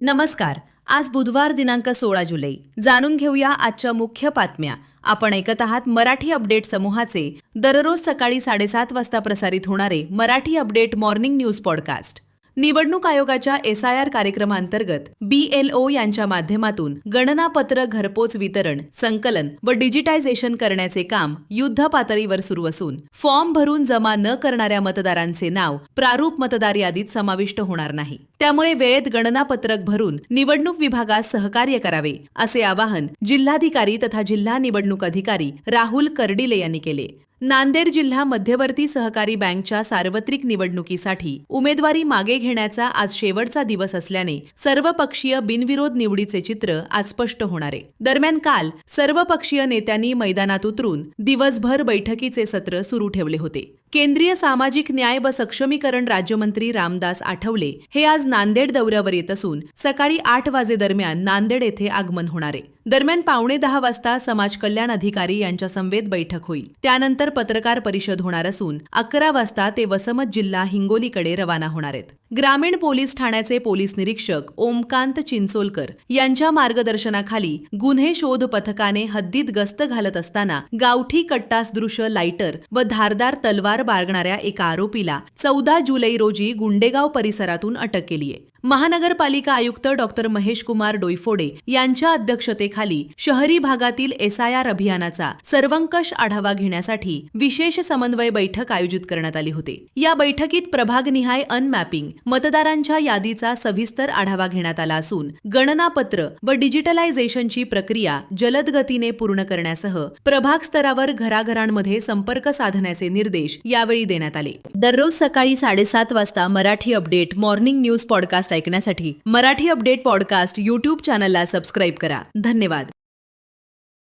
नमस्कार. आज बुधवार दिनांक 16 जुलै. जाणून घेऊया आजच्या मुख्य बातम्या. आपण ऐकत आहात मराठी अपडेट समूहाचे दररोज सकाळी 7:30 वाजता प्रसारित होणारे Marathi update morning news podcast. निवडणूक आयोगाच्या SIR कार्यक्रमांतर्गत BLO यांच्या माध्यमातून गणनापत्र घरपोच वितरण, संकलन व डिजिटायझेशन करण्याचे काम युद्ध पातळीवर सुरू असून फॉर्म भरून जमा न करणाऱ्या मतदारांचे नाव प्रारूप मतदार यादीत समाविष्ट होणार नाही. त्यामुळे वेळेत गणनापत्रक भरून निवडणूक विभागास सहकार्य करावे, असे आवाहन जिल्हाधिकारी तथा जिल्हा निवडणूक अधिकारी राहुल कर्डिले यांनी केले. नांदेड जिल्हा मध्यवर्ती सहकारी बँकच्या सार्वत्रिक निवडणुकीसाठी उमेदवारी मागे घेण्याचा आज शेवटचा दिवस असल्याने सर्वपक्षीय बिनविरोध निवडीचे चित्र आज स्पष्ट होणार आहे. दरम्यान काल सर्वपक्षीय नेत्यांनी मैदानात उतरून दिवसभर बैठकीचे सत्र सुरू ठेवले होते. केंद्रीय सामाजिक न्याय व सक्षमीकरण राज्यमंत्री रामदास आठवले हे आज नांदेड दौऱ्यावर येत असून सकाळी 8 वाजेदरम्यान नांदेड येथे आगमन होणार आहे. दरम्यान 9:15 वाजता समाज कल्याण अधिकारी यांच्या समवेत बैठक होईल. त्यानंतर पत्रकार परिषद होणार असून 11 वाजता ते वसमत जिल्हा हिंगोलीकडे रवाना होणार आहेत. ग्रामीण पोलीस ठाण्याचे पोलीस निरीक्षक ओमकांत चिंचोलकर यांच्या मार्गदर्शनाखाली गुन्हे शोध पथकाने हद्दीत गस्त घालत असताना गावठी कट्टासदृश लायटर व धारदार तलवार बाळगणाऱ्या एका आरोपीला 14 जुलै रोजी गुंडेगाव परिसरातून अटक केली आहे. महानगरपालिका आयुक्त डॉ. महेश कुमार डोईफोडे यांच्या अध्यक्षतेखाली शहरी भागातील SIR अभियानाचा सर्वंकष आढावा घेण्यासाठी विशेष समन्वय बैठक आयोजित करण्यात आली होती. या बैठकीत प्रभागनिहाय अनमॅपिंग, मतदारांच्या यादीचा सविस्तर आढावा घेण्यात आला असून गणनापत्र व डिजिटलायझेशनची प्रक्रिया जलद गतीने पूर्ण करण्यासह प्रभाग स्तरावर घराघरांमध्ये संपर्क साधण्याचे निर्देश यावेळी देण्यात आले. दररोज सकाळी 7:30 वाजता Marathi update morning news podcast ऐकण्यासाठी मराठी अपडेट पॉडकास्ट YouTube चॅनलला सबस्क्राईब करा. धन्यवाद.